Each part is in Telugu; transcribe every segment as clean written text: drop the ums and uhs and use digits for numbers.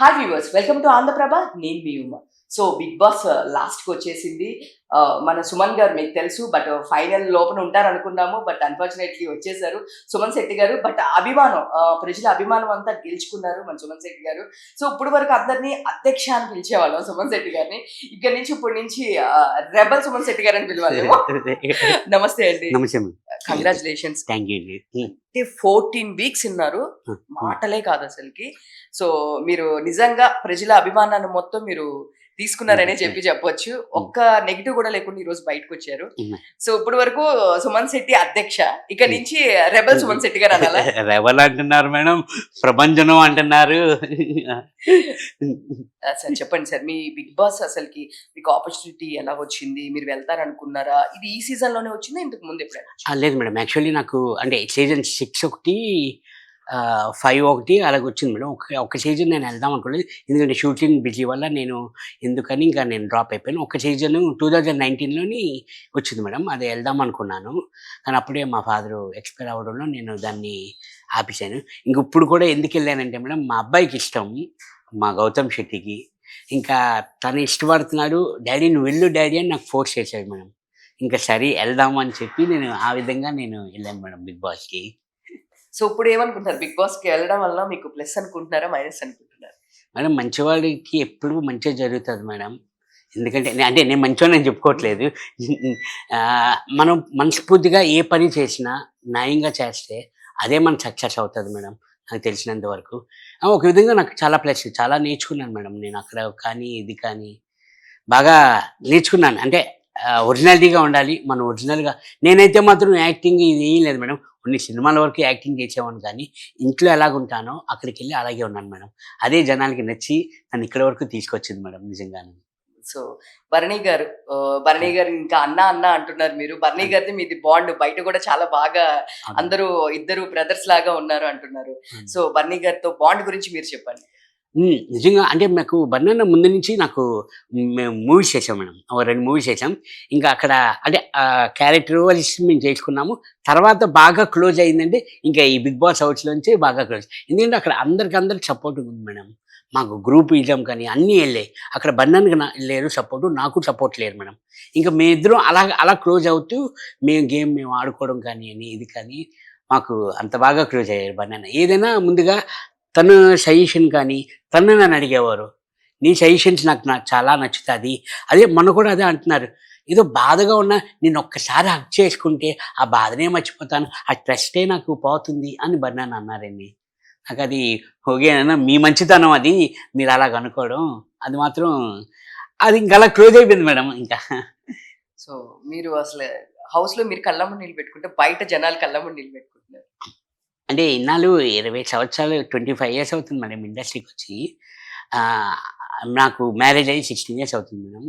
Hi viewers, welcome to Andhra Prabha. నేను మీ ఉమ. సో బిగ్ బాస్ లాస్ట్కి వచ్చేసింది. మన సుమన్ గారు మీకు తెలుసు, బట్ ఫైనల్ లోపల ఉంటారనుకున్నాము, బట్ అన్ఫార్చునేట్లీ వచ్చేసారు సుమన్ శెట్టి గారు. బట్ అభిమానం, ప్రజల అభిమానం అంతా గెలుచుకున్నారు మన సుమన్ శెట్టి గారు. సో ఇప్పుడు వరకు అందరినీ అధ్యక్ష అని పిలిచేవాళ్ళం సుమన్ శెట్టి గారిని. ఇక్కడ నుంచి ఇప్పటి నుంచి రెబల్ సుమన్ శెట్టి గారు అని పిలవాలి. నమస్తే అండి. నమస్తే. కంగ్రాచులేషన్స్. Thank you. అంటే 14 వీక్స్ ఉన్నారు, మాటలే కాదు అసలుకి. సో మీరు నిజంగా ప్రజల అభిమానాన్ని మొత్తం మీరు తీసుకున్నారనే చెప్పొచ్చు. ఒక్క నెగిటివ్ కూడా లేకుండా ఈ రోజు బయటకు వచ్చారు. సో ఇప్పుడు వరకు సుమన్ శెట్టి అధ్యక్ష, ఇక నుంచి రెబల్ సుమన్ శెట్టి గారు అనాలా? రెబల్ అంటున్నారు మేడం, ప్రభంజనం అంటున్నారు. సార్ చెప్పండి సార్, మీ బిగ్ బాస్ అసలుకి మీకు ఆపర్చునిటీ ఎలా వచ్చింది? మీరు వెళ్తారనుకున్నారా? ఇది ఈ సీజన్ లోనే వచ్చిందా, ఇంతకు ముందు ఎప్పుడైనా? లేదు మేడం, యాక్చువల్లీ నాకు అంటే సీజన్ 6 ఒకటి 5 ఒకటి అలాగ వచ్చింది మేడం. ఒక సీజన్ నేను వెళ్దాం అనుకోలేదు, ఎందుకంటే షూటింగ్ బిజీ వల్ల నేను ఎందుకని ఇంకా నేను డ్రాప్ అయిపోయాను. ఒక సీజన్ 2019లోని వచ్చింది మేడం, అది వెళ్దాం అనుకున్నాను. కానీ అప్పుడే మా ఫాదరు ఎక్స్పైర్ అవ్వడంలో నేను దాన్ని ఆపేశాను. ఇంక ఇప్పుడు కూడా ఎందుకు వెళ్ళానంటే మేడం, మా అబ్బాయికి ఇష్టం, మా గౌతమ్ శెట్టికి. ఇంకా తను ఇష్టపడుతున్నాడు, డాడీ నువ్వు వెళ్ళు డాడీ అని నాకు ఫోర్స్ చేశాడు మేడం. ఇంకా సరే వెళ్దాము అని చెప్పి నేను ఆ విధంగా నేను వెళ్ళాను మేడం బిగ్ బాస్కి. సో ఇప్పుడు ఏమనుకుంటారు, బిగ్ బాస్కి వెళ్ళడం వల్ల మీకు ప్లస్ అనుకుంటున్నారా, మైనస్ అనుకుంటున్నారా? మేడం మంచివాడికి ఎప్పుడు మంచిగా జరుగుతుంది మేడం. ఎందుకంటే అంటే నేను మంచివాడిని చెప్పుకోవట్లేదు. మనం మనస్ఫూర్తిగా ఏ పని చేసినా న్యాయంగా చేస్తే అదే మన సక్సెస్ అవుతుంది మేడం, నాకు తెలిసినంత వరకు. ఒక విధంగా నాకు చాలా ప్లస్, చాలా నేర్చుకున్నాను మేడం నేను అక్కడ. కానీ ఇది కానీ బాగా నేర్చుకున్నాను. అంటే ఒరిజినాలిటీగా ఉండాలి, మనం ఒరిజినల్గా. నేనైతే మాత్రం యాక్టింగ్ ఇది ఏం లేదు మేడం, కొన్ని సినిమాల వరకు యాక్టింగ్ చేసేవాడిని, కానీ ఇంట్లో ఎలాగుంటానో అక్కడికి వెళ్ళి అలాగే ఉన్నాను మేడం. అదే జనాలకి నచ్చి నన్ను ఇక్కడ వరకు తీసుకొచ్చింది మేడం నిజంగానే. సో భరణి గారు, భరణి గారు ఇంకా అన్న అన్న అంటున్నారు మీరు. భరణి గారిది మీది బాండ్ బయట కూడా చాలా బాగా, అందరూ ఇద్దరు బ్రదర్స్ లాగా ఉన్నారు అంటున్నారు. సో భరణి గారితో బాండ్ గురించి మీరు చెప్పండి. నిజంగా అంటే మాకు బర్నన్న ముందు నుంచి నాకు, మేము మూవీస్ చేసాం మేడం, 2 మూవీస్ చేసాం. ఇంకా అక్కడ అంటే క్యారెక్టర్ వైస్ మేము చేసుకున్నాము. తర్వాత బాగా క్లోజ్ అయిందంటే ఇంకా ఈ బిగ్ బాస్ హౌస్లోంచి బాగా క్లోజ్. ఎందుకంటే అక్కడ అందరికి సపోర్ట్ ఉంది మేడం. మాకు గ్రూప్ ఇజం కానీ అన్నీ వెళ్ళాయి. అక్కడ బర్నన్కి లేరు సపోర్టు, నాకు సపోర్ట్ లేరు మేడం. ఇంకా మేమిద్దరం అలా క్లోజ్ అవుతూ మేము ఆడుకోవడం కానీ అని ఇది కానీ మాకు అంత బాగా క్లోజ్ అయ్యారు బర్నన్న. ఏదైనా ముందుగా తను సజెషన్ కానీ తను నన్ను అడిగేవారు, నీ సజెషన్స్ నాకు చాలా నచ్చుతుంది. అదే మొన్న కూడా అదే అంటున్నారు, ఏదో బాధగా ఉన్నా నేను ఒక్కసారి హక్ చేసుకుంటే ఆ బాధనే మర్చిపోతాను, ఆ ట్రస్టే నాకు పోతుంది అని బర్నన్న అన్నారండి. నాకు అది ఓకేనా, మీ మంచితనం అది, మీరు అలాగ అనుకోవడం అది మాత్రం, అది ఇంకా అలా క్లోజ్ అయిపోయింది మేడం. ఇంకా సో మీరు అసలు హౌస్లో మీరు కళ్ళమ్మ నీళ్ళు పెట్టుకుంటే బయట జనాలు కళ్ళమ్మ నీళ్ళు పెట్టుకుంటున్నారు. అంటే ఇన్నాళ్ళు 20 సంవత్సరాలు 25 ఇయర్స్ అవుతుంది మేడం ఇండస్ట్రీకి వచ్చి. నాకు మ్యారేజ్ అయ్యి 16 ఇయర్స్ అవుతుంది మేడం.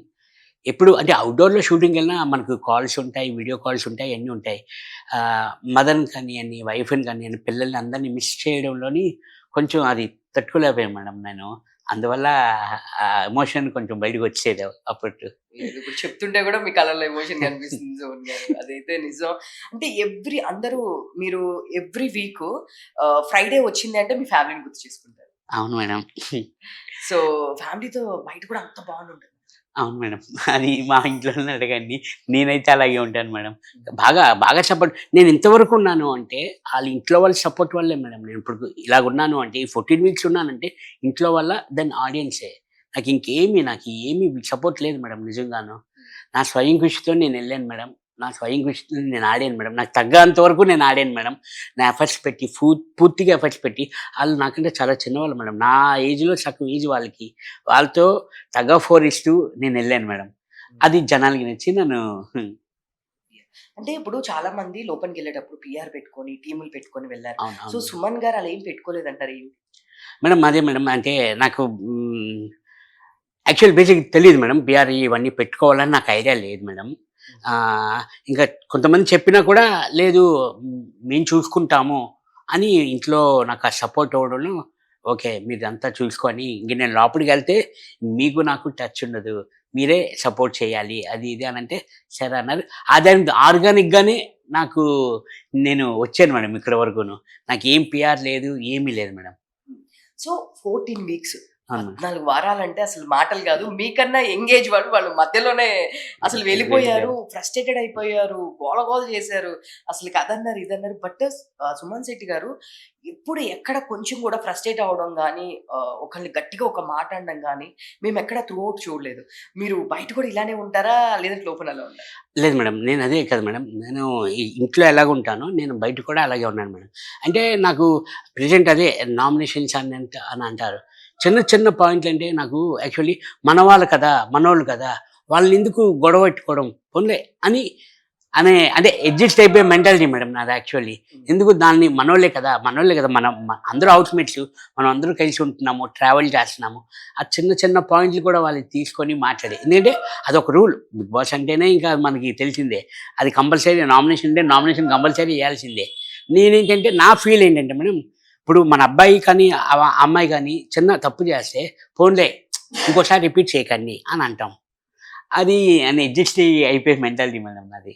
ఎప్పుడు అంటే అవుట్డోర్లో షూటింగ్ వెళ్ళినా మనకు కాల్స్ ఉంటాయి, వీడియో కాల్స్ ఉంటాయి, అన్నీ ఉంటాయి. మదర్ని కానీ అని, వైఫ్ని కానీ అని, పిల్లల్ని అందరినీ మిస్ చేయడంలోని కొంచెం అది తట్టుకోలేకపోయాను మేడం నేను. అందువల్ల ఆ ఎమోషన్ కొంచెం బయటకు వచ్చేది అప్పట్లో. ఇప్పుడు చెప్తుంటే కూడా మీ కళ్ళలో ఎమోషన్ కనిపిస్తుంది జోన్ గారు, అదైతే నిజం. అంటే మీరు ఎవ్రీ వీక్ ఫ్రైడే వచ్చింది అంటే మీ ఫ్యామిలీని గుర్తు చేసుకుంటారు. అవును మేడం. సో ఫ్యామిలీతో బయట కూడా అంత బాగుంటుంది. అవును మేడం, అది మా ఇంట్లోనే అడగండి, నేనైతే అలాగే ఉంటాను మేడం. బాగా సపోర్ట్. నేను ఇంతవరకు ఉన్నాను అంటే వాళ్ళ ఇంట్లో వాళ్ళ సపోర్ట్ వల్లే మేడం. నేను ఇప్పుడు ఇలాగున్నాను అంటే, ఈ 14 వీక్స్ ఉన్నానంటే ఇంట్లో వల్ల, దెన్ ఆడియన్సే. నాకు ఏమీ సపోర్ట్ లేదు మేడం నిజంగాను. నా స్వయం కృషితో నేను వెళ్ళాను మేడం, నా స్వయం కృషితో నేను ఆడాను మేడం. నాకు తగ్గంత వరకు నేను ఆడాను మేడం. నా ఎఫర్ట్స్ పెట్టి, పూర్తిగా ఎఫర్ట్స్ పెట్టి. వాళ్ళు నాకంటే చాలా చిన్నవాళ్ళు మేడం, నా ఏజ్లో సగం ఏజ్ వాళ్ళకి, వాళ్ళతో తగ్గ 4 ఇస్తూ నేను వెళ్ళాను మేడం. అది జనాలకి నచ్చి నన్ను. అంటే ఇప్పుడు చాలా మంది లోపలికి వెళ్ళేటప్పుడు పిఆర్ పెట్టుకొని, టీములు పెట్టుకొని వెళ్ళారు. సో అవును సుమన్ గారు అలా ఏం పెట్టుకోలేదంటారు మేడం. అదే మేడం, అంటే నాకు యాక్చువల్ బేసిక్ తెలియదు మేడం, పిఆర్ ఇవన్నీ పెట్టుకోవాలని నాకు ఐడియా లేదు మేడం. ఇంకా కొంతమంది చెప్పినా కూడా లేదు, మేము చూసుకుంటాము అని ఇంట్లో నాకు ఆ సపోర్ట్ అవ్వడంలో, ఓకే మీరంతా చూసుకొని ఇంక నేను లోపలికి వెళ్తే మీకు నాకు టచ్ ఉండదు, మీరే సపోర్ట్ చేయాలి అది ఇది అని అంటే సరే అన్నారు. అదే ఆర్గానిక్గానే నాకు నేను వచ్చాను మేడం ఇక్కడ వరకును. నాకు ఏం పిఆర్ లేదు, ఏమీ లేదు మేడం. సో 14 వీక్స్ అవును. 14 వారాలంటే అసలు మాటలు కాదు. మీకన్నా ఎంగేజ్ వాళ్ళు మధ్యలోనే అసలు వెళ్ళిపోయారు. ఫ్రస్ట్రేటెడ్ అయిపోయారు. గోల గోల చేశారు. అసలు అదన్నారు, ఇదన్నారు. బట్ సుమన్ శెట్టి గారు ఎప్పుడు ఎక్కడ కొంచెం కూడా ఫ్రస్ట్రేట్ అవ్వడం గానీ, ఒకళ్ళని గట్టిగా ఒక మాట అనడం గానీ, మేమెక్కడ త్రూ ఔట్ చూడలేదు. మీరు బయట కూడా ఇలానే ఉంటారా? లేదంటే లోపల అలా ఉంటారా? లేదు మేడం. నేను అదే కాదు మేడం. నేను ఇంట్లో ఎలాగుంటానో నేను బయట కూడా అలాగే ఉన్నాను మేడం. అంటే నాకు ప్రెజెంట్ అదే నామినేషన్స్ అని అంటారు. చిన్న చిన్న పాయింట్లంటే నాకు యాక్చువల్లీ మనవాళ్ళు కదా! మనోళ్ళు కదా! వాళ్ళనెందుకు గొడవ పెట్టుకోవడం పోన్లే అని అదే అడ్జస్ట్ అయిపోయే మెంటాలిటీ మేడం నాది యాక్చువల్లీ. ఎందుకు దాన్ని మనోళ్ళే కదా! మనం అందరూ హౌస్‌మేట్స్. మనం అందరూ కలిసి ఉంటున్నాము. ట్రావెల్ చేస్తున్నాము. ఆ చిన్న చిన్న పాయింట్లు కూడా వాళ్ళు తీసుకొని మాట్లాడి. ఎందుకంటే అదొక రూల్. 'బిగ్ బాస్' అంటేనే ఇంకా మనకి తెలిసిందే. అది కంపల్సరీ నామినేషన్ ఉంటే నామినేషన్ కంపల్సరీ ఎయాల్సిందే. నేనేంటంటే నా ఫీల్ ఏంటంటే మేడం, ఇప్పుడు మన అబ్బాయి కానీ, అమ్మాయి కానీ చిన్న తప్పు చేస్తే పోన్లే ఇంకోసారి రిపీట్ చేయకండి అని అంటాం. అది అడ్జస్ట్ అయిపోయే మెంటాలిటీ మేడం నాది.